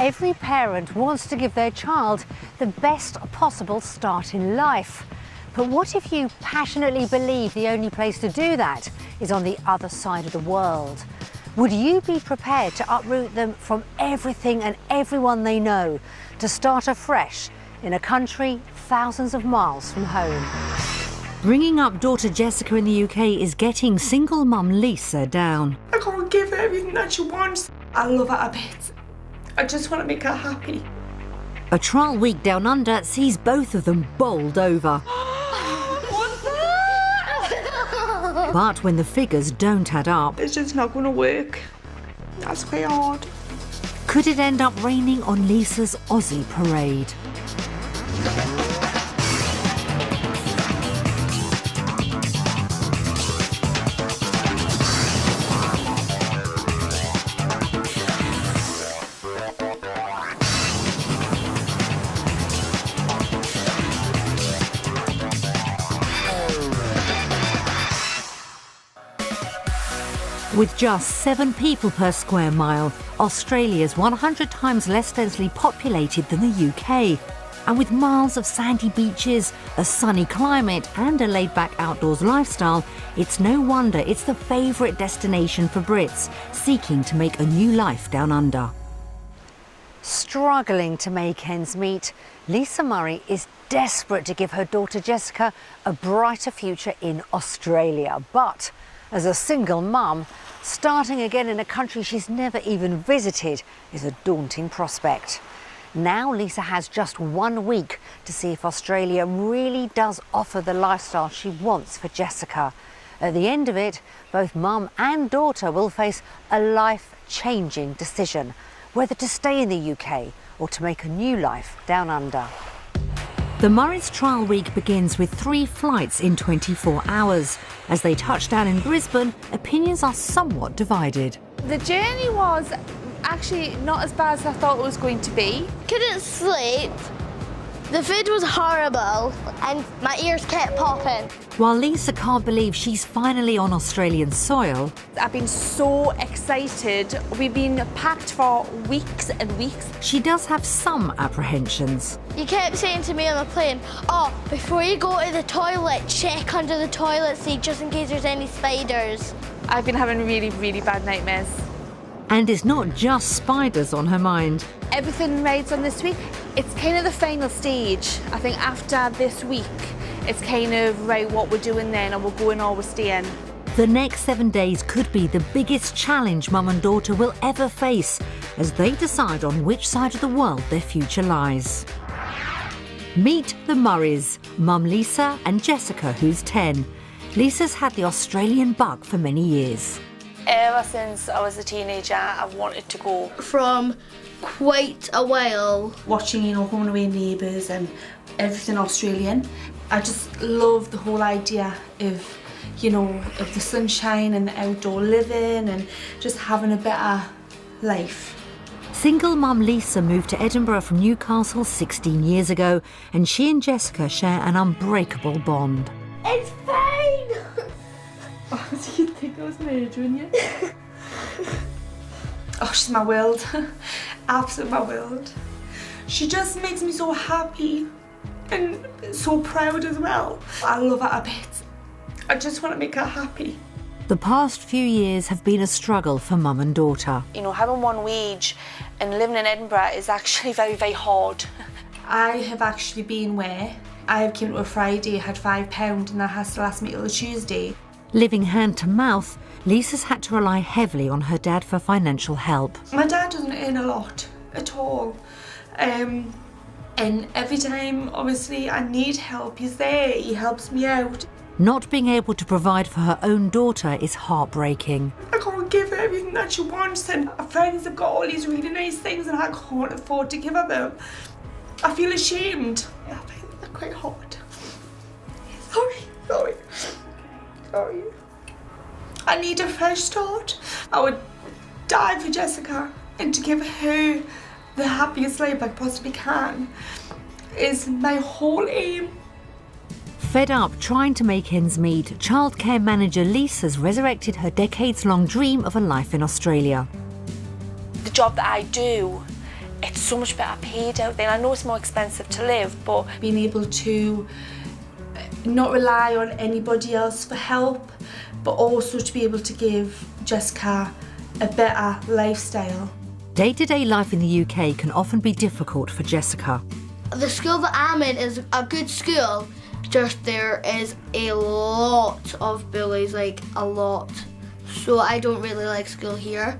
Every parent wants to give their child the best possible start in life. But what if you passionately believe the only place to do that is on the other side of the world? Would you be prepared to uproot them from everything and everyone they know to start afresh in a country thousands of miles from home? Bringing up daughter Jessica in the UK is getting single mum Lisa down. I can't give her everything that she wants. I love her a bit. I just want to make her happy. A trial week down under sees both of them bowled over. What's that? But when the figures don't add up, It's just not going to work. That's quite hard. could it end up raining on Lisa's Aussie parade? With just 7 people per square mile, Australia's 100 times less densely populated than the UK. And with miles of sandy beaches, a sunny climate and a laid-back outdoors lifestyle, it's no wonder it's the favourite destination for Brits seeking to make a new life down under. Struggling to make ends meet, Lisa Murray is desperate to give her daughter Jessica a brighter future in Australia. But as a single mum, starting again in a country she's never even visited is a daunting prospect. Now Lisa has just 1 week to see if Australia really does offer the lifestyle she wants for Jessica. At the end of it, both mum and daughter will face a life-changing decision, whether to stay in the UK or to make a new life down under. The Murray's trial week begins with 3 flights in 24 hours. As they touch down in Brisbane, opinions are somewhat divided. The journey was actually not as bad as I thought it was going to be. Couldn't sleep. The food was horrible and my ears kept popping. While Lisa can't believe she's finally on Australian soil, I've been so excited. We've been packed for weeks and weeks. she does have some apprehensions. You kept saying to me on the plane, oh, before you go to the toilet, check under the toilet seat just in case there's any spiders. I've been having really, really bad nightmares. And it's not just spiders on her mind. Everything rides on this week. It's kind of the final stage. I think after this week, it's kind of, right, what we're doing then, and we're going or we're staying. The next 7 days could be the biggest challenge mum and daughter will ever face as they decide on which side of the world their future lies. Meet the Murrays, mum Lisa and Jessica, who's 10. Lisa's had the Australian bug for many years. Ever since I was a teenager, I've wanted to go. From quite a while. Watching, Home and Away Neighbours and everything Australian. I just love the whole idea of, of the sunshine and the outdoor living and just having a better life. Single mum Lisa moved to Edinburgh from Newcastle 16 years ago, and she and Jessica share an unbreakable bond. It's fine! Oh, do you think I was murdering you? Oh, she's my world. Absolute my world. She just makes me so happy and so proud as well. I love her a bit. I just want to make her happy. The past few years have been a struggle for mum and daughter. Having one wage and living in Edinburgh is actually very, very hard. I have actually been where I have came to a Friday, had £5 and that has to last me till a Tuesday. Living hand to mouth, Lisa's had to rely heavily on her dad for financial help. My dad doesn't earn a lot at all. And every time, obviously, I need help, he's there, he helps me out. Not being able to provide for her own daughter is heartbreaking. I can't give her everything that she wants, and her friends have got all these really nice things and I can't afford to give her them. I feel ashamed. I find that quite hard. Sorry. I need a fresh start. I would die for Jessica, and to give her the happiest life I possibly can is my whole aim. Fed up trying to make ends meet, childcare manager Lisa's resurrected her decades-long dream of a life in Australia. The job that I do it's so much better paid out there. I know it's more expensive to live, but being able to not rely on anybody else for help, but also to be able to give Jessica a better lifestyle. Day-to-day life in the UK can often be difficult for Jessica. The school that I'm in is a good school, just there is a lot of bullies, like a lot. So I don't really like school here.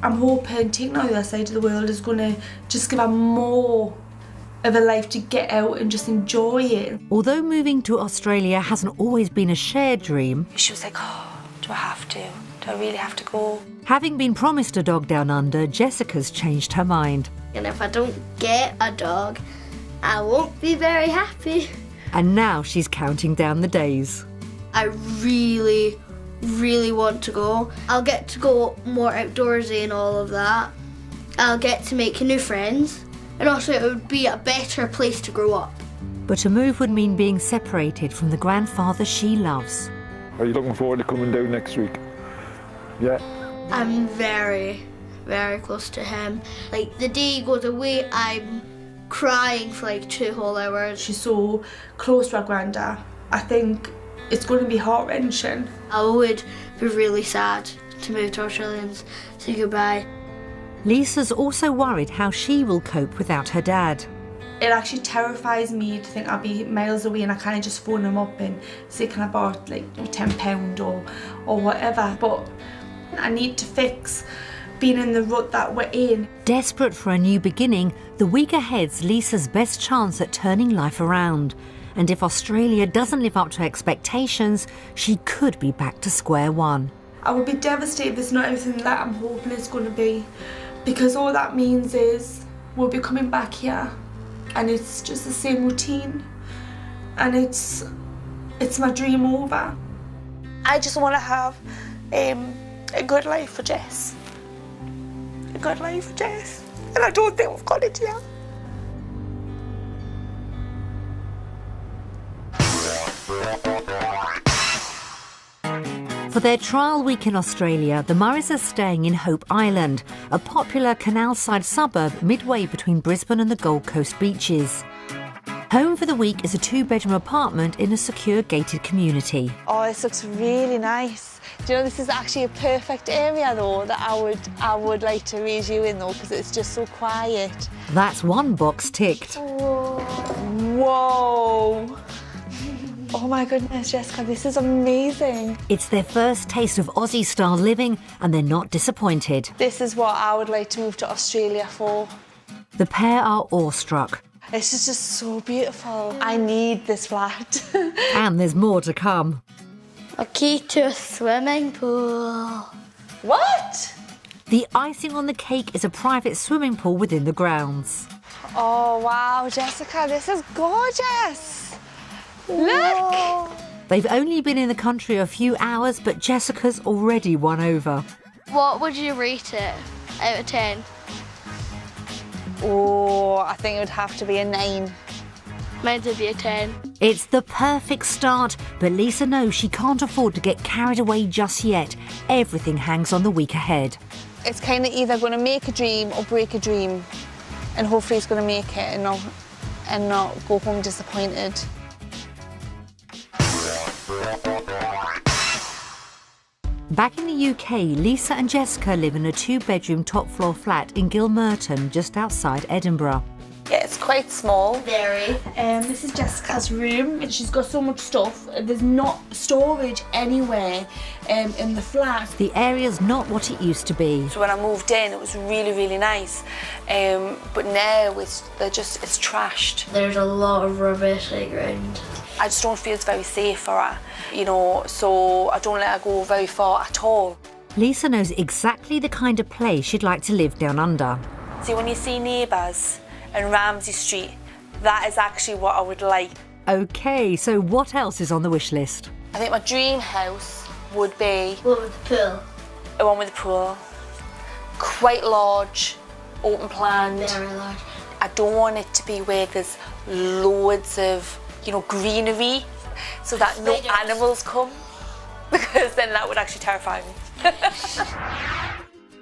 I'm hoping taking her on the other side of the world is going to just give her more of a life to get out and just enjoy it. Although moving to Australia hasn't always been a shared dream, she was like, oh, do I have to? Do I really have to go? having been promised a dog down under, Jessica's changed her mind. And if I don't get a dog, I won't be very happy. And now she's counting down the days. I really want to go. I'll get to go more outdoorsy and all of that. I'll get to make new friends, and also it would be a better place to grow up. But a move would mean being separated from the grandfather she loves. Are you looking forward to coming down next week? Yeah? I'm very close to him. Like, the day he goes away, I'm crying for like 2 whole hours. She's so close to her granddad. I think it's going to be heart-wrenching. I would be really sad to move to Australia and say goodbye. Lisa's also worried how she will cope without her dad. It actually terrifies me to think I'll be miles away and I can't just phone him up and say, can I borrow like £10 or whatever. But I need to fix being in the rut that we're in. Desperate for a new beginning, the week ahead's Lisa's best chance at turning life around. And if Australia doesn't live up to expectations, she could be back to square one. I would be devastated if it's not everything that I'm hoping it's going to be, because all that means is we'll be coming back here and it's just the same routine and it's my dream over. I just want to have a good life for Jess. A good life for Jess. And I don't think we've got it yet. For their trial week in Australia, the Murrays are staying in Hope Island, a popular canal-side suburb midway between Brisbane and the Gold Coast beaches. Home for the week is a 2-bedroom apartment in a secure gated community. Oh, this looks really nice. Do you know, this is actually a perfect area though that I would like to raise you in though, because it's just so quiet. That's one box ticked. Whoa! Oh my goodness, Jessica, this is amazing. It's their first taste of Aussie-style living and they're not disappointed. This is what I would like to move to Australia for. The pair are awestruck. This is just so beautiful. I need this flat. And there's more to come. A key to a swimming pool. What? The icing on the cake is a private swimming pool within the grounds. Oh wow, Jessica, this is gorgeous. Look! They've only been in the country a few hours, but Jessica's already won over. What would you rate it out of 10? Oh, I think it would have to be a 9. Mine would be a 10. It's the perfect start, but Lisa knows she can't afford to get carried away just yet. Everything hangs on the week ahead. It's kind of either going to make a dream or break a dream, and hopefully it's going to make it and not go home disappointed. Back in the UK, Lisa and Jessica live in a 2-bedroom top-floor flat in Gilmerton, just outside Edinburgh. Yeah, it's quite small. Very. This is Jessica's room and she's got so much stuff. There's not storage anywhere in the flat. The area's not what it used to be. So when I moved in, it was really, really nice. But now it's trashed. There's a lot of rubbish around. I just don't feel it's very safe for her, you know, so I don't let her go very far at all. Lisa knows exactly the kind of place she'd like to live down under. See, when you see Neighbours and Ramsay Street, that is actually what I would like. OK, so what else is on the wish list? I think my dream house would be... What with the pool? The one with the pool. Quite large, open planned. Very large. I don't want it to be where there's loads of, you know, greenery, so that no animals come, because then that would actually terrify me.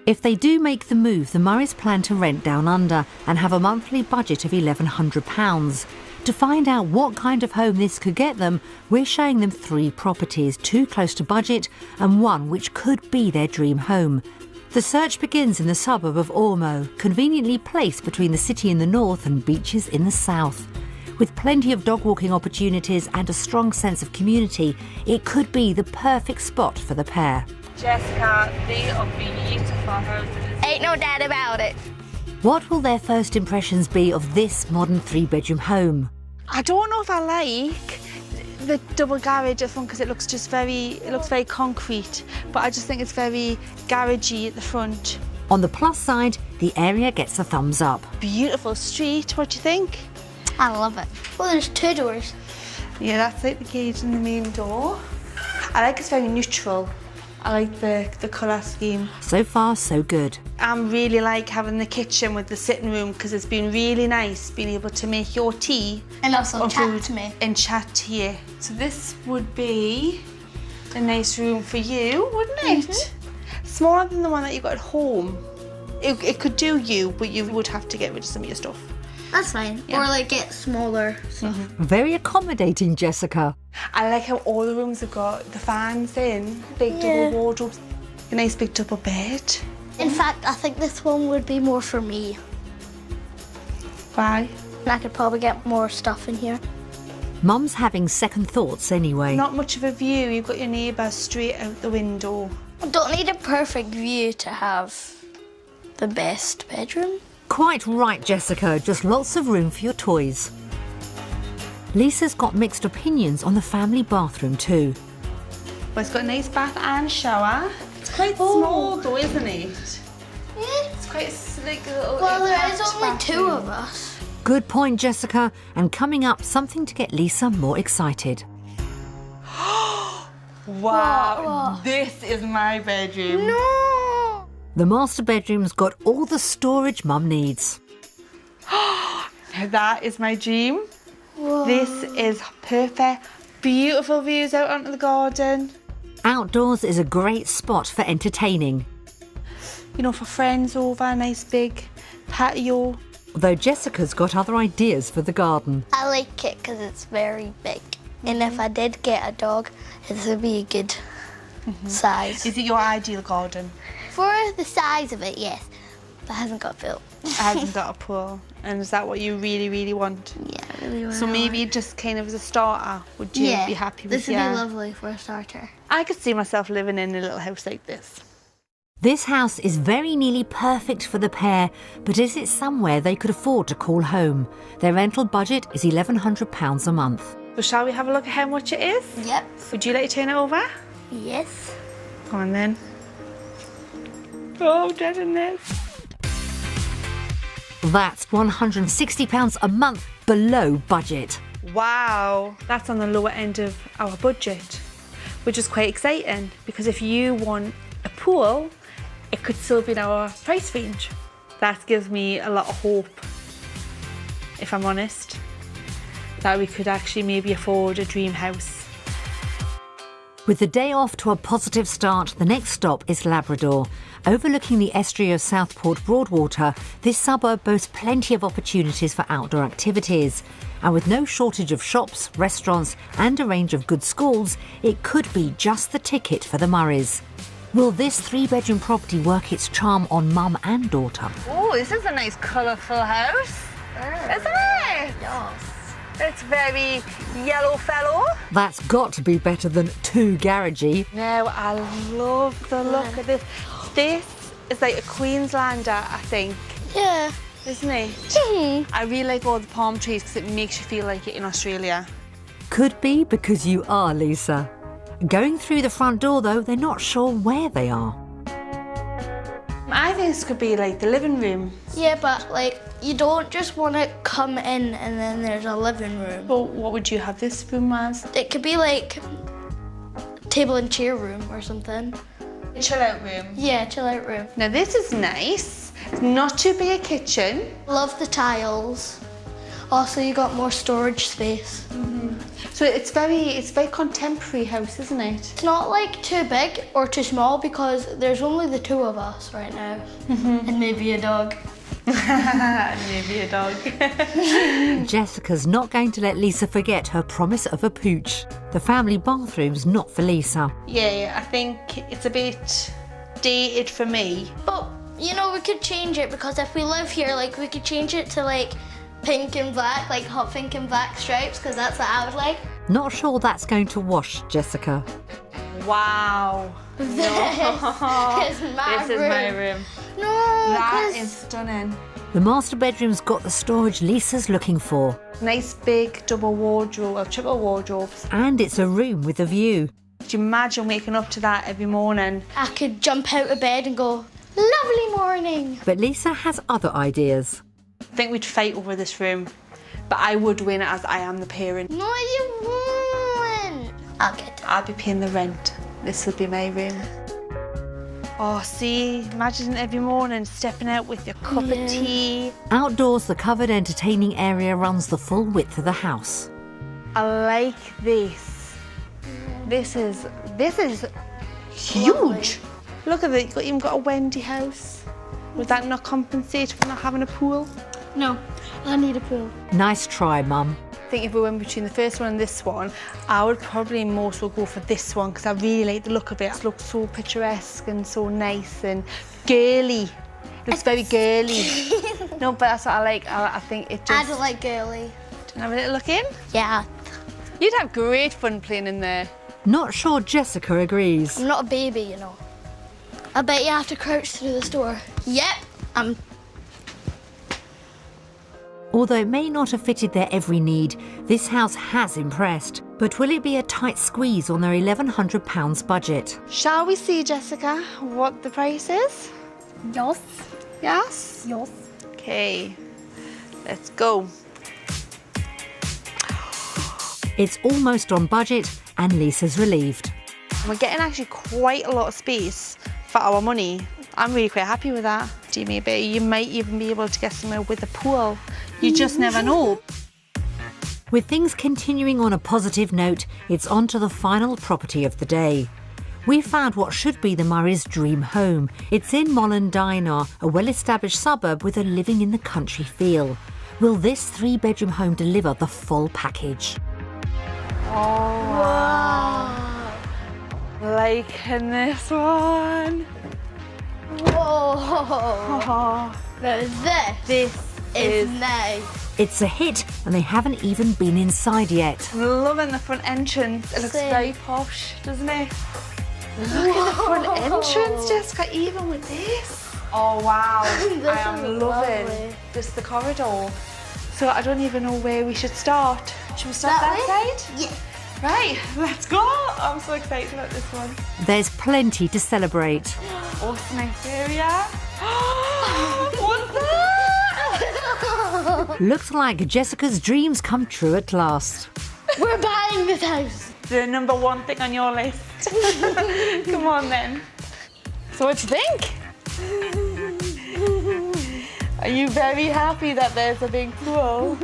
If they do make the move, the Murrays plan to rent down under and have a monthly budget of £1,100. To find out what kind of home this could get them, we're showing them 3 properties, 2 close to budget and 1 which could be their dream home. The search begins in the suburb of Ormo, conveniently placed between the city in the north and beaches in the south. With plenty of dog walking opportunities and a strong sense of community, it could be the perfect spot for the pair. Jessica, they are beautiful houses. Ain't no doubt about it. What will their first impressions be of this modern 3-bedroom home? I don't know if I like the double garage at the front because it looks very concrete, but I just think it's very garagey at the front. On the plus side, the area gets a thumbs up. Beautiful street, what do you think? I love it. Well, there's 2 doors. Yeah, that's like the gate and the main door. I like it's very neutral. I like the colour scheme. So far, so good. I really like having the kitchen with the sitting room because it's been really nice being able to make your tea And also or chat food to me. and chat to you. So this would be a nice room for you, wouldn't it? Smaller than the one that you got at home. It could do you, but you would have to get rid of some of your stuff. That's fine. Yeah. Or like get smaller stuff. Very accommodating, Jessica. I like how all the rooms have got the fans in, big double wardrobes, a nice big double bed. In fact, I think this one would be more for me. Why? And I could probably get more stuff in here. Mum's having second thoughts anyway. Not much of a view. You've got your neighbour straight out the window. I don't need a perfect view to have the best bedroom. Quite right, Jessica. Just lots of room for your toys. Lisa's got mixed opinions on the family bathroom too. Well, it's got a nice bath and shower. It's quite small though, isn't it? Yeah. It's quite like a little... Well, there is attached only 2 bathroom. of us. Good point, Jessica. And coming up, something to get Lisa more excited. Wow, this is my bedroom. No! The master bedroom's got all the storage Mum needs. Now that is my dream. Whoa. This is perfect. Beautiful views out onto the garden. Outdoors is a great spot for entertaining. You know, for friends over, a nice big patio. Though Jessica's got other ideas for the garden. I like it because it's very big. And if I did get a dog, it would be a good size. Is it your ideal garden? For the size of it, yes. But it hasn't got built. It hasn't got a pool. And is that what you really, really want? Yeah, I really want So maybe just kind of as a starter, would you be happy with this would be lovely for a starter. I could see myself living in a little house like this. This house is very nearly perfect for the pair, but is it somewhere they could afford to call home? Their rental budget is £1,100 a month. So shall we have a look at how much it is? Yep. Would you like to turn it over? Yes. Go on then. Oh, I'm dreading this. That's £160 a month below budget. Wow, that's on the lower end of our budget, which is quite exciting because if you want a pool, it could still be in our price range. That gives me a lot of hope, if I'm honest, that we could actually maybe afford a dream house. With the day off to a positive start, the next stop is Labrador. Overlooking the estuary of Southport Broadwater, this suburb boasts plenty of opportunities for outdoor activities. And with no shortage of shops, restaurants and a range of good schools, it could be just the ticket for the Murrays. Will this 3-bedroom property work its charm on mum and daughter? Oh, this is a nice colourful house, isn't it? Yes. It's very yellow fellow. That's got to be better than too garagey. No, I love the look of this. This is like a Queenslander, I think, Yeah. isn't it? I really like all the palm trees because it makes you feel like you're in Australia. Could be because you are, Lisa. Going through the front door, though, they're not sure where they are. I think this could be like the living room. Yeah, but like you don't just want to come in and then there's a living room. But what would you have this room as? It could be like table and chair room or something. A chill out room. Yeah, chill out room. Now this is nice. It's not too big a kitchen. Love the tiles. Also, you got more storage space. So it's very contemporary house, isn't it? It's not like too big or too small because there's only the two of us right now. And maybe a dog. Maybe a dog. Jessica's not going to let Lisa forget her promise of a pooch. The family bathroom's not for Lisa. Yeah, I think it's a bit dated for me. But, you know, we could change it because if we live here, like, we could change it to, like, pink and black, like hot pink and black stripes, because that's what I would like. Not sure that's going to wash, Jessica. Wow. This is my This is room. my room. No, That 'cause is stunning. The master bedroom's got the storage Lisa's looking for. Nice big double wardrobe, or triple wardrobes. And it's a room with a view. Do you imagine waking up to that every morning? I could jump out of bed and go, lovely morning. But Lisa has other ideas. I think we'd fight over this room, but I would win as I am the parent. No, you won't. I'll get it. I'll be paying the rent. This would be my room. Oh, see, imagine every morning stepping out with your cup of tea. Outdoors, the covered entertaining area runs the full width of the house. I like this. This is huge. Look at it, you've even got a Wendy house. Would that not compensate for not having a pool? No, I need a pool. Nice try, Mum. I think if we went between the first one and this one, I would probably more so go for this one because I really like the look of it. It looks so picturesque and so nice and girly. It's very girly. No, but that's what I like. I think it just... I don't like girly. Do you want to have a little look in? Yeah. You'd have great fun playing in there. Not sure Jessica agrees. I'm not a baby, you know. I bet you have to crouch through this door. Yep. Although it may not have fitted their every need, this house has impressed. But will it be a tight squeeze on their £1,100 budget? Shall we see, Jessica, what the price is? Yes. Yes? Yes. Okay, let's go. It's almost on budget and Lisa's relieved. We're getting actually quite a lot of space for our money. I'm really quite happy with that. Maybe you might even be able to get somewhere with a pool. You just never know. With things continuing on a positive note, it's on to the final property of the day. We found what should be the Murray's dream home. It's in Mollendina, a well-established suburb with a living in the country feel. Will this 3-bedroom home deliver the full package? Oh, wow. Liking this one. Whoa. Oh, This is nice. It's a hit and they haven't even been inside yet. I'm loving the front entrance. It looks Same. very posh, doesn't it? Look at the front entrance, Jessica, even with this. Oh, wow. I am is loving lovely. just the corridor. So I don't even know where we should start. Should we start that side? Yeah. Right, let's go. I'm so excited about this one. There's plenty to celebrate. Oh, it's a nice area. What's that? Looks like Jessica's dreams come true at last. We're buying this house. The #1 thing on your list. Come on then. So what do you think? Are you very happy that there's a big pool?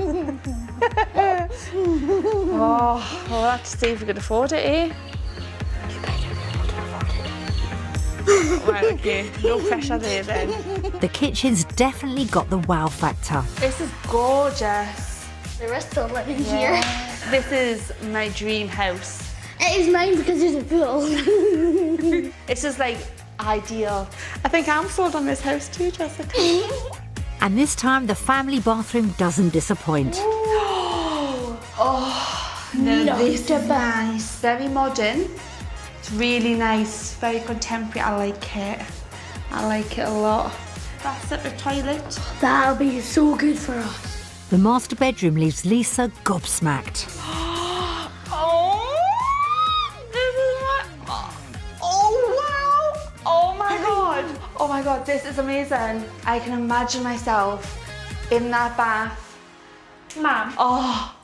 Oh, we'll have to see if we can afford it, eh? Right, okay, no pressure there then. The kitchen's definitely got the wow factor. This is gorgeous. There is still living here. This is my dream house. It is mine because there's a pool. This is like ideal. I think I'm sold on this house too, Jessica. And this time the family bathroom doesn't disappoint. Oh, no, this is nice. Very modern. It's really nice, very contemporary. I like it. I like it a lot. That's at the toilet. That'll be so good for us. The master bedroom leaves Lisa gobsmacked. Oh, this is my... Oh, wow. Oh, my God. Oh, my God, this is amazing. I can imagine myself in that bath. Mom. Oh,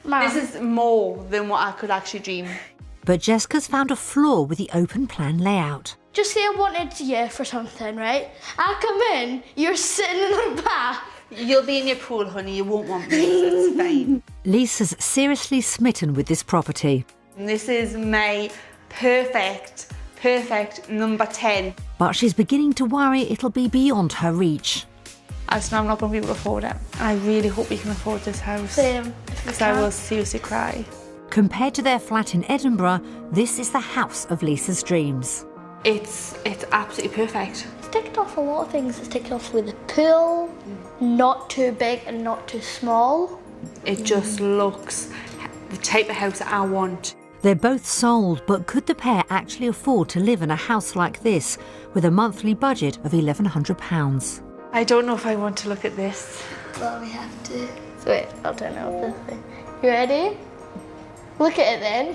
Mom. this is more than what I could actually dream. But Jessica's found a flaw with the open plan layout. Just say I wanted you for something, right? I come in, you're sitting in the bath. You'll be in your pool, honey. You won't want me. It's fine. Lisa's seriously smitten with this property. And this is my perfect number 10. But she's beginning to worry it'll be beyond her reach. I just know I'm not going to be able to afford it. And I really hope we can afford this house. Same. Because I will seriously cry. Compared to their flat in Edinburgh, this is the house of Lisa's dreams. It's absolutely perfect. It's ticked off a lot of things. It's ticked off with a pool, not too big and not too small. It just looks the type of house I want. They're both sold, but could the pair actually afford to live in a house like this with a monthly budget of £1,100? I don't know if I want to look at this. Well, we have to. So wait, I'll turn it off this way. You ready? Look at it then.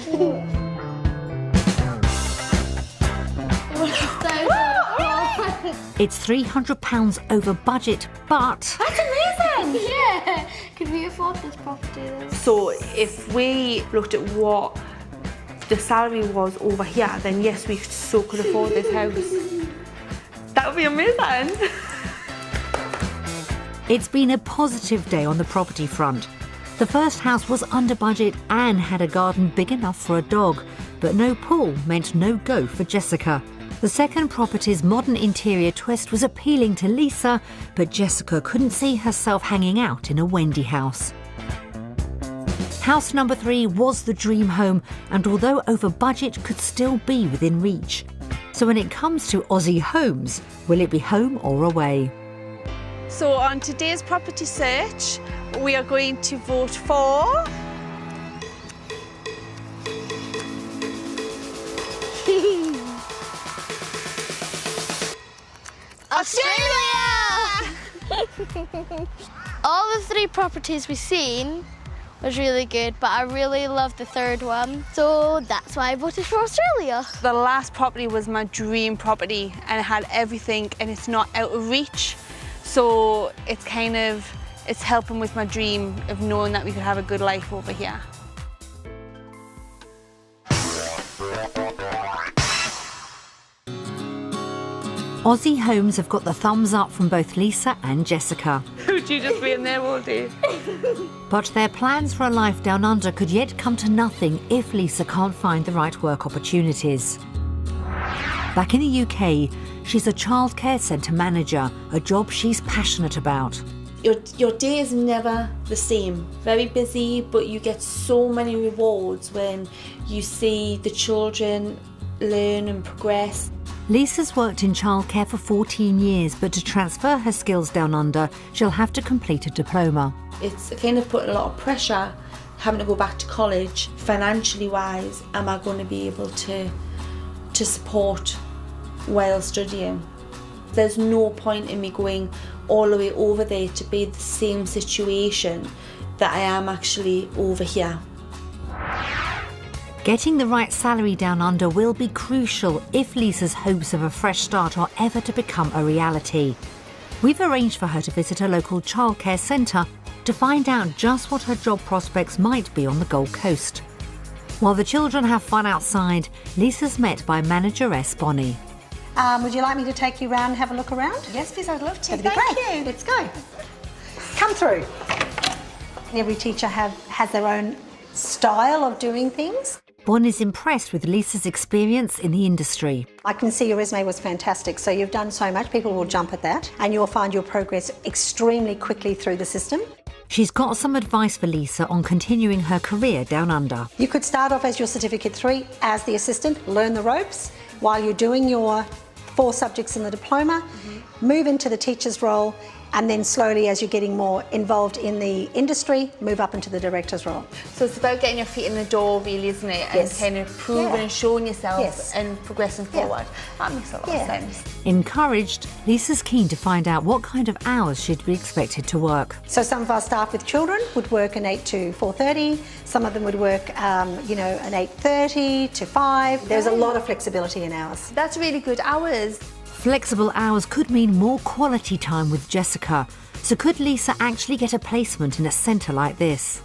It's £300 over budget, but... That's amazing! Yeah! Could we afford this property then? So if we looked at what the salary was over here, then yes, we could afford this house. That would be amazing. It's been a positive day on the property front. The first house was under budget and had a garden big enough for a dog, but no pool meant no go for Jessica. The second property's modern interior twist was appealing to Lisa, but Jessica couldn't see herself hanging out in a Wendy house. House number 3 was the dream home, and although over budget, could still be within reach. So when it comes to Aussie homes, will it be home or away? So on today's property search, we are going to vote for... Australia! All the 3 properties we've seen was really good, but I really loved the third one, so that's why I voted for Australia. The last property was my dream property, and it had everything, and it's not out of reach. So it's helping with my dream of knowing that we could have a good life over here. Aussie homes have got the thumbs up from both Lisa and Jessica. Would you just be in there all day? But their plans for a life down under could yet come to nothing if Lisa can't find the right work opportunities. Back in the UK, she's a childcare centre manager, a job she's passionate about. Your day is never the same. Very busy, but you get so many rewards when you see the children learn and progress. Lisa's worked in childcare for 14 years, but to transfer her skills down under, she'll have to complete a diploma. It's kind of putting a lot of pressure, having to go back to college. Financially wise, am I going to be able to support while studying? There's no point in me going all the way over there to be the same situation that I am actually over here. Getting the right salary down under will be crucial if Lisa's hopes of a fresh start are ever to become a reality. We've arranged for her to visit a local childcare centre to find out just what her job prospects might be on the Gold Coast. While the children have fun outside, Lisa's met by manageress Bonnie. Would you like me to take you round and have a look around? Yes, please, I'd love to. That'd be great. You. Let's go. Come through. Every teacher has their own style of doing things. Bonnie's impressed with Lisa's experience in the industry. I can see your resume was fantastic, so you've done so much. People will jump at that, and you'll find your progress extremely quickly through the system. She's got some advice for Lisa on continuing her career down under. You could start off as your Certificate 3 as the assistant, learn the ropes while you're doing your 4 subjects in the diploma, move into the teacher's role, and then slowly, as you're getting more involved in the industry, move up into the director's role. So it's about getting your feet in the door, really, isn't it? And kind of proving and showing yourself and progressing forward. That makes a lot of sense. Encouraged, Lisa's keen to find out what kind of hours she'd be expected to work. So some of our staff with children would work an 8 to 4:30. Some of them would work, an 8:30 to 5. There's a lot of flexibility in hours. That's really good hours. Flexible hours could mean more quality time with Jessica. So could Lisa actually get a placement in a centre like this?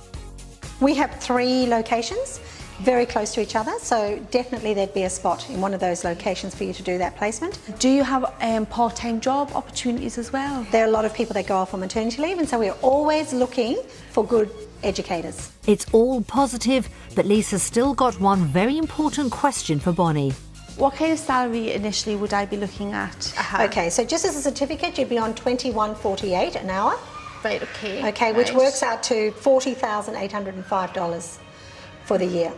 We have 3 locations very close to each other, so definitely there'd be a spot in one of those locations for you to do that placement. Do you have part-time job opportunities as well? There are a lot of people that go off on maternity leave, and so we're always looking for good educators. It's all positive, but Lisa's still got one very important question for Bonnie. What kind of salary initially would I be looking at? Okay, so just as a certificate, you'd be on $21.48 an hour. Right, okay. Okay, which works out to $40,805 for the year.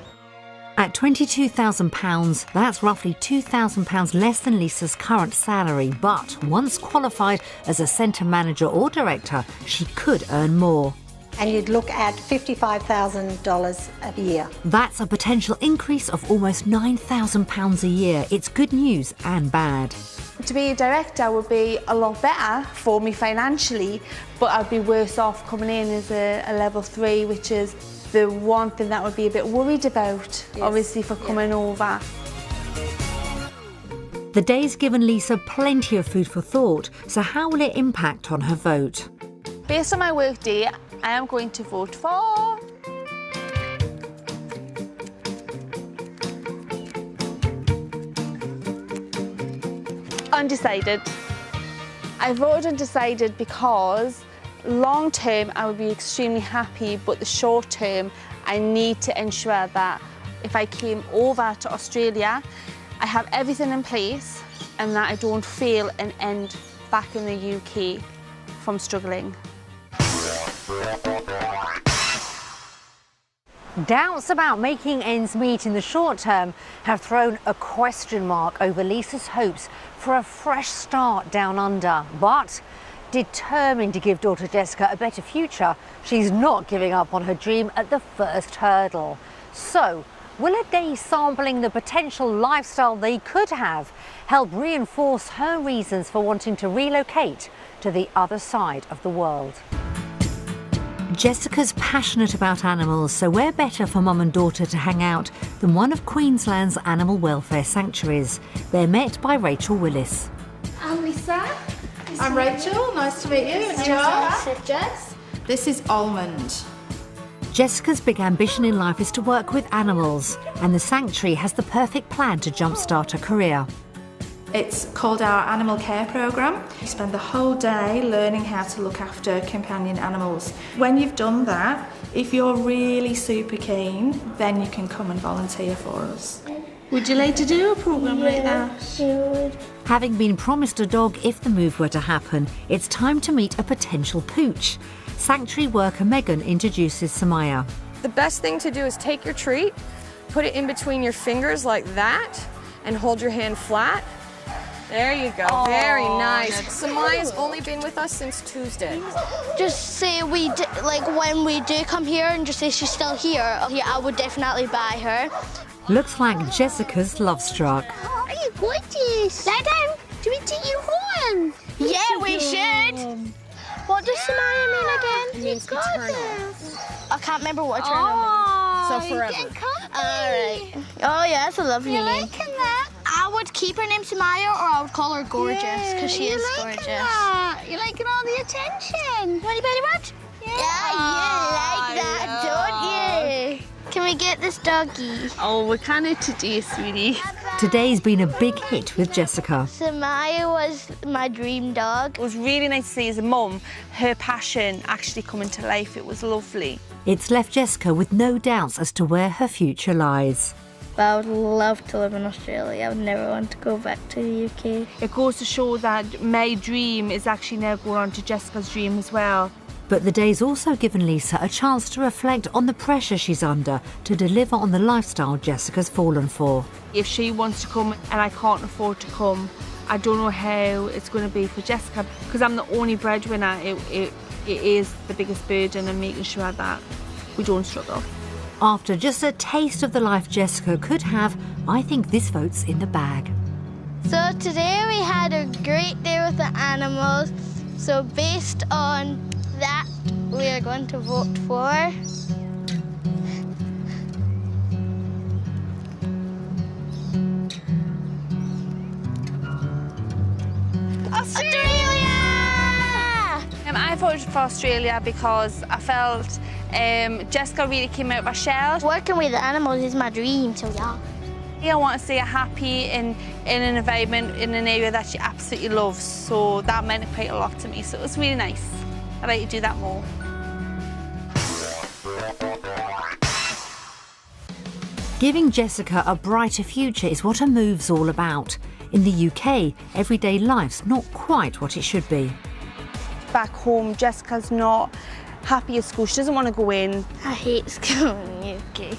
At £22,000, that's roughly £2,000 less than Lisa's current salary, but once qualified as a centre manager or director, she could earn more. And you'd look at $55,000 a year. That's a potential increase of almost £9,000 a year. It's good news and bad. To be a director would be a lot better for me financially, but I'd be worse off coming in as a level 3, which is the one thing that I would be a bit worried about, obviously, for coming over. The day's given Lisa plenty of food for thought, so how will it impact on her vote? Based on my work day, I am going to vote for... undecided. I voted undecided because long term I would be extremely happy, but the short term I need to ensure that if I came over to Australia, I have everything in place and that I don't feel and end back in the UK from struggling. Doubts about making ends meet in the short term have thrown a question mark over Lisa's hopes for a fresh start down under. But determined to give daughter Jessica a better future, she's not giving up on her dream at the first hurdle. So, will a day sampling the potential lifestyle they could have help reinforce her reasons for wanting to relocate to the other side of the world? Jessica's passionate about animals, so where better for mum and daughter to hang out than one of Queensland's animal welfare sanctuaries? They're met by Rachel Willis. I'm Lisa. I'm Rachel. Nice to meet you. Jess. This is Almond. Jessica's big ambition in life is to work with animals, and the sanctuary has the perfect plan to jumpstart her career. It's called our animal care program. You spend the whole day learning how to look after companion animals. When you've done that, if you're really super keen, then you can come and volunteer for us. Would you like to do a program like that? Having been promised a dog if the move were to happen, it's time to meet a potential pooch. Sanctuary worker Megan introduces Samaya. The best thing to do is take your treat, put it in between your fingers like that, and hold your hand flat. There you go, very nice. Samaya's only been with us since Tuesday. Just say when we do come here and just say she's still here, I would definitely buy her. Looks like Jessica's love struck. Oh, are you gorgeous? Lie down. Do we take you home? Yeah, we should. What does Samaya mean again? It means eternal. I can't remember what eternal means. So forever. Alright. Oh yeah, that's a lovely name. Liking that? I would keep her name Samaya, or I would call her gorgeous, because she is gorgeous. That. You're liking all the attention. What, you belly rub? Yeah, you like that, don't you? Can we get this doggy? Oh, we can't today, sweetie. Today's been a big hit with Jessica. Samaya was my dream dog. It was really nice to see as a mum, her passion actually coming to life. It was lovely. It's left Jessica with no doubts as to where her future lies. I would love to live in Australia. I would never want to go back to the UK. It goes to show that my dream is actually now going on to Jessica's dream as well. But the day's also given Lisa a chance to reflect on the pressure she's under to deliver on the lifestyle Jessica's fallen for. If she wants to come and I can't afford to come, I don't know how it's going to be for Jessica, because I'm the only breadwinner. It is the biggest burden, and making sure that we don't struggle. After just a taste of the life Jessica could have, I think this vote's in the bag. So today we had a great day with the animals. So based on that, we are going to vote for Australia! I voted for Australia because I felt Jessica really came out of her shell. Working with animals is my dream, so yeah. I want to see her happy in an environment, in an area that she absolutely loves. So that meant quite a lot to me. So it was really nice. I'd like to do that more. Giving Jessica a brighter future is what her move's all about. In the UK, everyday life's not quite what it should be. Back home, Jessica's not happy at school. She doesn't want to go in. I hate school in the UK.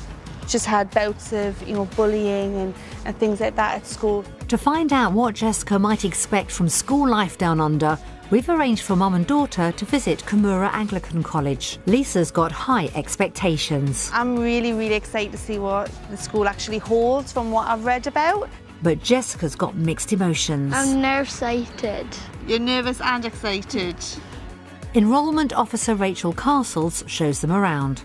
She's had bouts of, bullying and things like that at school. To find out what Jessica might expect from school life down under, we've arranged for mum and daughter to visit Coomera Anglican College. Lisa's got high expectations. I'm really, really excited to see what the school actually holds from what I've read about. But Jessica's got mixed emotions. I'm nerve-sighted. You're nervous and excited. Enrolment officer Rachel Castles shows them around.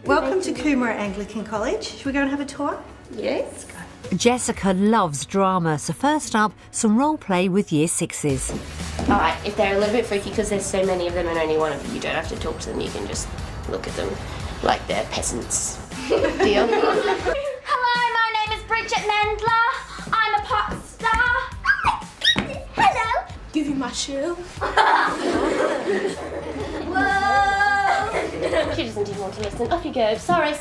Welcome to Coomera Anglican College. Should we go and have a tour? Yes. Jessica loves drama, so first up, some role play with Year 6s. Alright, if they're a little bit freaky because there's so many of them and only one of you don't have to talk to them, you can just look at them like they're peasants. Deal? Hello, my name is Bridget Mendler. I'm a pop star. Hello. Give you my shoe. Whoa. She doesn't even want to listen. Off you go. Sorry.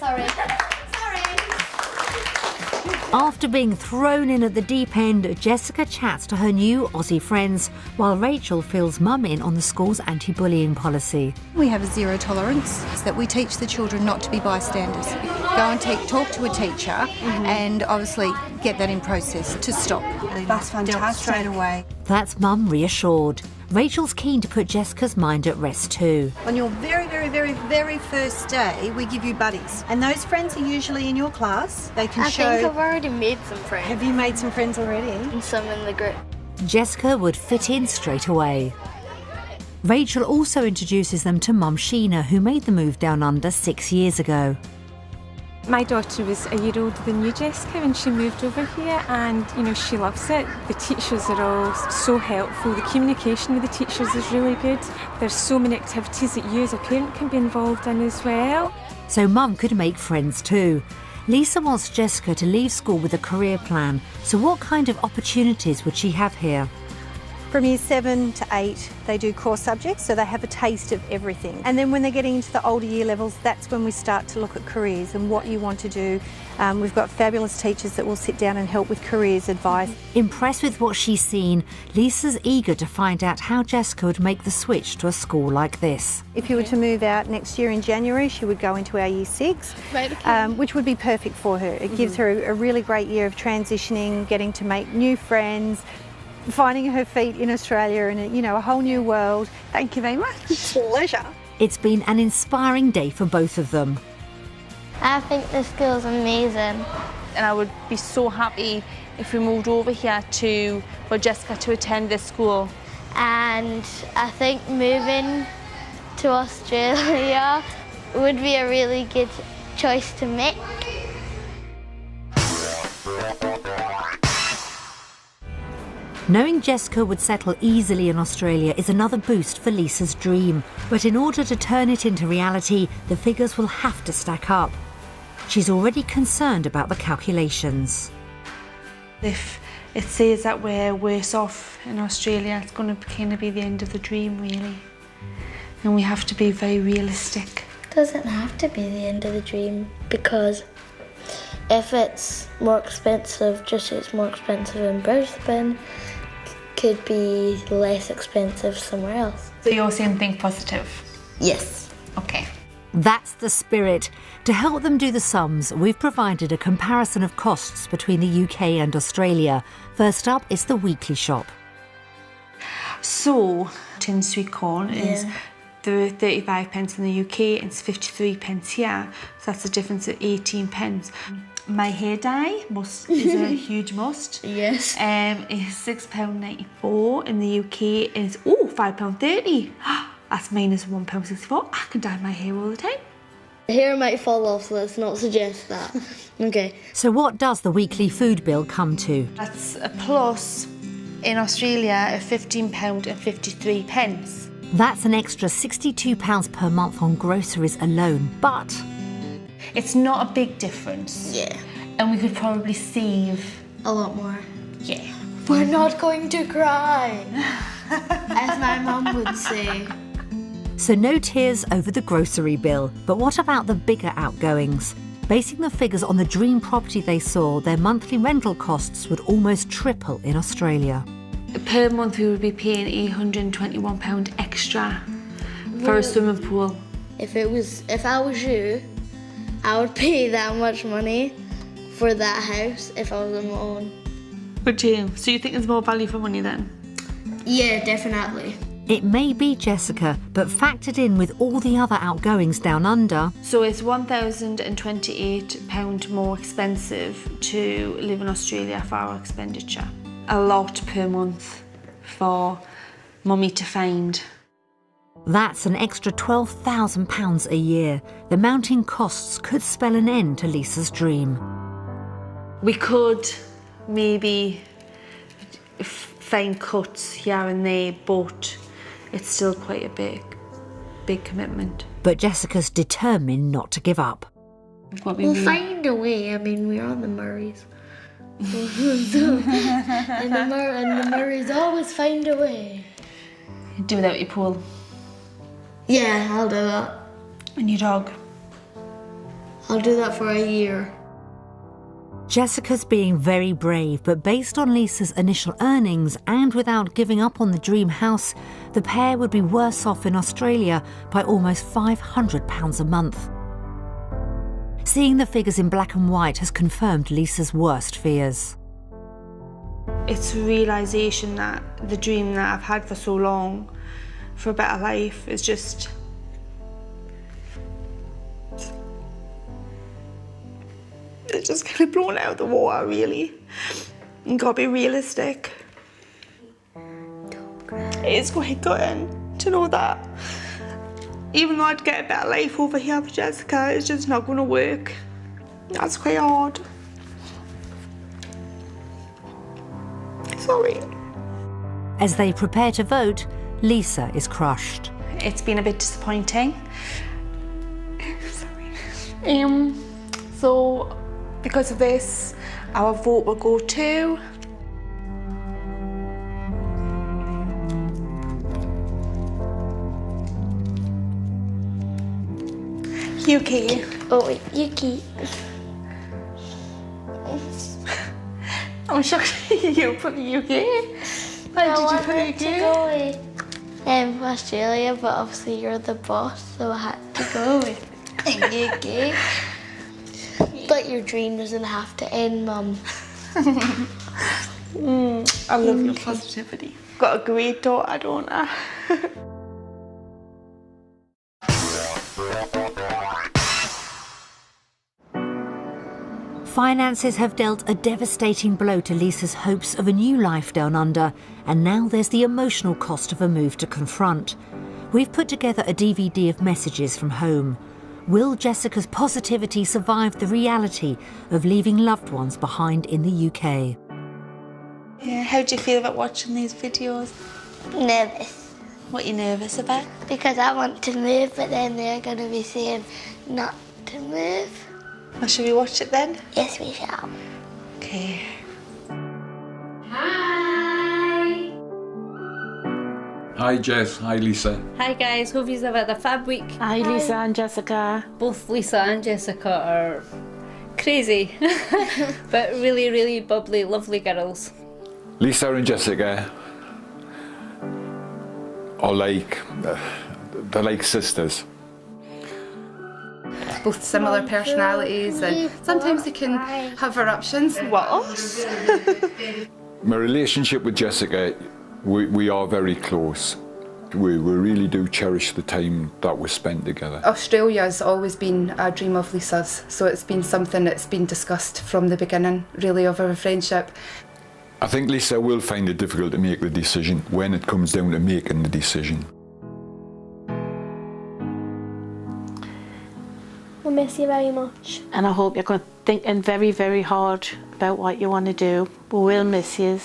After being thrown in at the deep end, Jessica chats to her new Aussie friends, while Rachel fills mum in on the school's anti-bullying policy. We have a zero tolerance, so that we teach the children not to be bystanders. Go and talk to a teacher and obviously get that in process to stop. That's fantastic. Straight away. That's mum reassured. Rachel's keen to put Jessica's mind at rest too. On your very first day, we give you buddies. And those friends are usually in your class. They can show... I think I've already made some friends. Have you made some friends already? And some in the group. Jessica would fit in straight away. Rachel also introduces them to mum Sheena, who made the move down under 6 years ago. My daughter was a year older than you, Jessica, when she moved over here, and she loves it. The teachers are all so helpful. The communication with the teachers is really good. There's so many activities that you as a parent can be involved in as well. So mum could make friends too. Lisa wants Jessica to leave school with a career plan. So what kind of opportunities would she have here? From year 7 to 8, they do core subjects, so they have a taste of everything. And then when they're getting into the older year levels, that's when we start to look at careers and what you want to do. We've got fabulous teachers that will sit down and help with careers advice. Impressed with what she's seen, Lisa's eager to find out how Jessica would make the switch to a school like this. If you were to move out next year in January, she would go into our year 6, which would be perfect for her. It gives her a really great year of transitioning, getting to make new friends, finding her feet in Australia and a whole new world. Thank you very much. Pleasure. It's been an inspiring day for both of them. I think the school's amazing. And I would be so happy if we moved over here for Jessica to attend this school. And I think moving to Australia would be a really good choice to make. Knowing Jessica would settle easily in Australia is another boost for Lisa's dream. But in order to turn it into reality, the figures will have to stack up. She's already concerned about the calculations. If it says that we're worse off in Australia, it's going to kind of be the end of the dream, really. And we have to be very realistic. It doesn't have to be the end of the dream, because if it's more expensive, just as it's more expensive in Brisbane, could be less expensive somewhere else. So you're saying think positive? Yes. Okay. That's the spirit. To help them do the sums, we've provided a comparison of costs between the UK and Australia. First up is the weekly shop. So, tin sweet corn is 35 pence in the UK, it's 53 pence here, so that's a difference of 18 pence. My hair dye is a huge must. Yes. It's £6.94 in the UK, and it's £5.30. That's minus £1.64. I can dye my hair all the time. The hair might fall off, so let's not suggest that. Okay. So what does the weekly food bill come to? That's a plus in Australia of £15.53. That's an extra £62 per month on groceries alone, but it's not a big difference. Yeah. And we could probably save a lot more. Yeah. We're not going to cry, as my mum would say. So no tears over the grocery bill. But what about the bigger outgoings? Basing the figures on the dream property they saw, their monthly rental costs would almost triple in Australia. Per month we would be paying £821 extra for a swimming pool. If I was you, I would pay that much money for that house if I was on my own. Would you? So you think there's more value for money then? Yeah, definitely. It may be, Jessica, but factored in with all the other outgoings down under. So it's £1,028 more expensive to live in Australia for our expenditure. A lot per month for mummy to find. That's an extra £12,000 a year. The mounting costs could spell an end to Lisa's dream. We could maybe find cuts here and there, but it's still quite a big commitment. But Jessica's determined not to give up. We'll find a way. I mean, we're on the Murrays. and the Murrays always find a way. Do without your pool. Yeah, I'll do that. And your dog. I'll do that for a year. Jessica's being very brave, but based on Lisa's initial earnings and without giving up on the dream house, the pair would be worse off in Australia by almost £500 a month. Seeing the figures in black and white has confirmed Lisa's worst fears. It's a realisation that the dream that I've had for so long, for a better life, is just... it's just kind of blown out of the water, really. You gotta be realistic. It's quite gutting to know that even though I'd get a better life over here with Jessica, it's just not gonna work. That's quite hard. Sorry. As they prepare to vote, Lisa is crushed. It's been a bit disappointing. Sorry. So, because of this, our vote will go to... Yuki. Oh, Yuki. I'm shocked you put Yuki. Why did you put Yuki? To go with Australia, but obviously you're the boss, so I had to go with Yuki. But your dream doesn't have to end, Mum. I love your positivity. Got a great daughter, don't I? Finances have dealt a devastating blow to Lisa's hopes of a new life down under, and now there's the emotional cost of a move to confront. We've put together a DVD of messages from home. Will Jessica's positivity survive the reality of leaving loved ones behind in the UK? Yeah, how do you feel about watching these videos? Nervous. What are you nervous about? Because I want to move, but then they're going to be saying not to move. Well, shall we watch it then? Yes, we shall. Okay. Hi. Hi Jess, hi Lisa. Hi guys, hope you've had a fab week. Hi Lisa and Jessica. Both Lisa and Jessica are crazy, but really, really bubbly, lovely girls. Lisa and Jessica are like, they're like sisters. Both similar personalities, and sometimes they can have eruptions. What? My relationship with Jessica, we are very close. We really do cherish the time that we spent together. Australia's always been a dream of Lisa's, so it's been something that's been discussed from the beginning, really, of our friendship. I think Lisa will find it difficult to make the decision when it comes down to making the decision. We'll miss you very much. And I hope you're thinking very, very hard about what you want to do. We will miss you.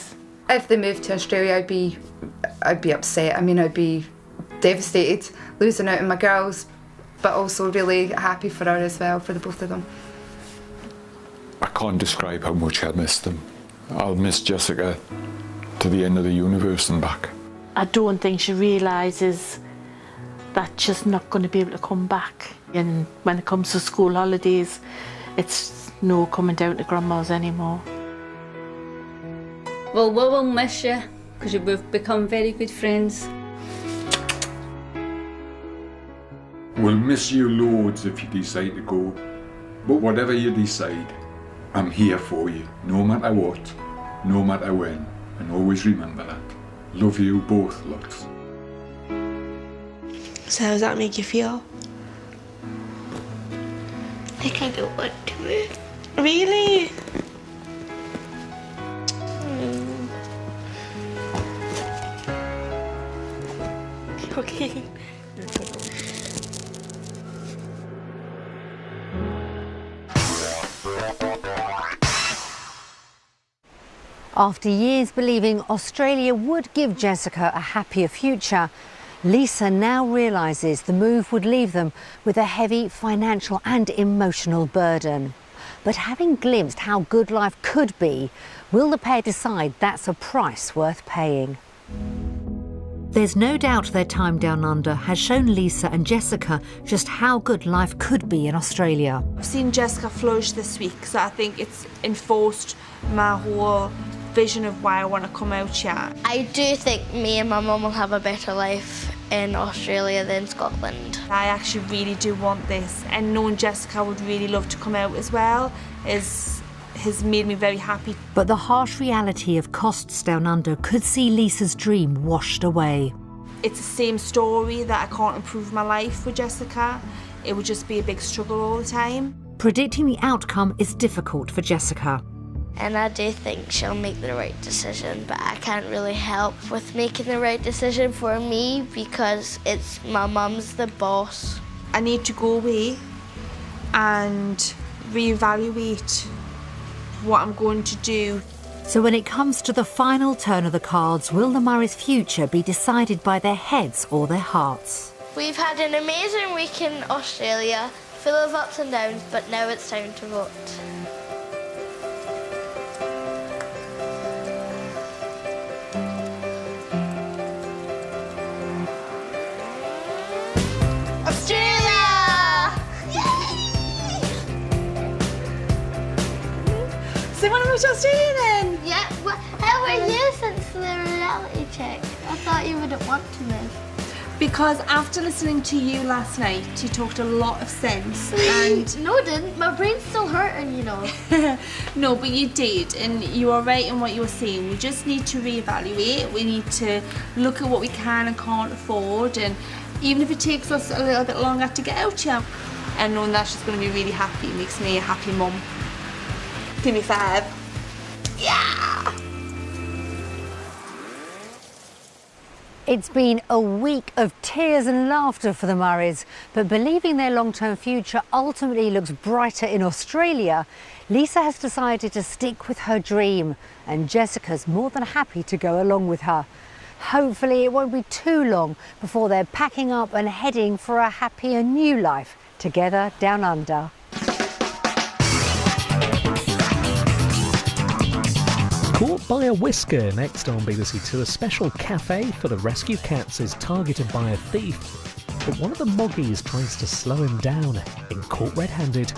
If they moved to Australia, I'd be upset. I mean, I'd be devastated losing out on my girls, but also really happy for her as well, for the both of them. I can't describe how much I miss them. I'll miss Jessica to the end of the universe and back. I don't think she realises that she's not going to be able to come back. And when it comes to school holidays, it's no coming down to Grandma's anymore. Well, we will miss you, because we've become very good friends. We'll miss you loads if you decide to go. But whatever you decide, I'm here for you, no matter what, no matter when. And always remember that. Love you both lots. So how does that make you feel? Like I don't want to move. Really? Okay. After years believing Australia would give Jessica a happier future, Lisa now realises the move would leave them with a heavy financial and emotional burden. But having glimpsed how good life could be, will the pair decide that's a price worth paying? There's no doubt their time down under has shown Lisa and Jessica just how good life could be in Australia. I've seen Jessica flourish this week, so I think it's enforced my whole vision of why I want to come out here. I do think me and my mum will have a better life in Australia than Scotland. I actually really do want this, and knowing Jessica would really love to come out as well has made me very happy. But the harsh reality of costs down under could see Lisa's dream washed away. It's the same story that I can't improve my life with Jessica. It would just be a big struggle all the time. Predicting the outcome is difficult for Jessica. And I do think she'll make the right decision, but I can't really help with making the right decision for me because it's my mum's the boss. I need to go away and reevaluate what I'm going to do. So when it comes to the final turn of the cards, will the Murray's future be decided by their heads or their hearts? We've had an amazing week in Australia, full of ups and downs, but now it's time to vote. So you want to move to Australia then? Yeah, well, how are you since the reality check? I thought you wouldn't want to move. Because after listening to you last night, you talked a lot of sense and... No, I didn't. My brain's still hurting, you know. No, but you did, and you were right in what you were saying. We just need to reevaluate. We need to look at what we can and can't afford, and even if it takes us a little bit longer to get out here. And knowing that she's going to be really happy makes me a happy mum. Give me 5. Yeah! It's been a week of tears and laughter for the Murrays, but believing their long-term future ultimately looks brighter in Australia, Lisa has decided to stick with her dream, and Jessica's more than happy to go along with her. Hopefully it won't be too long before they're packing up and heading for a happier new life together down under. Caught by a whisker next on BBC Two. A special cafe for the rescue cats is targeted by a thief, but one of the moggies tries to slow him down and caught red-handed.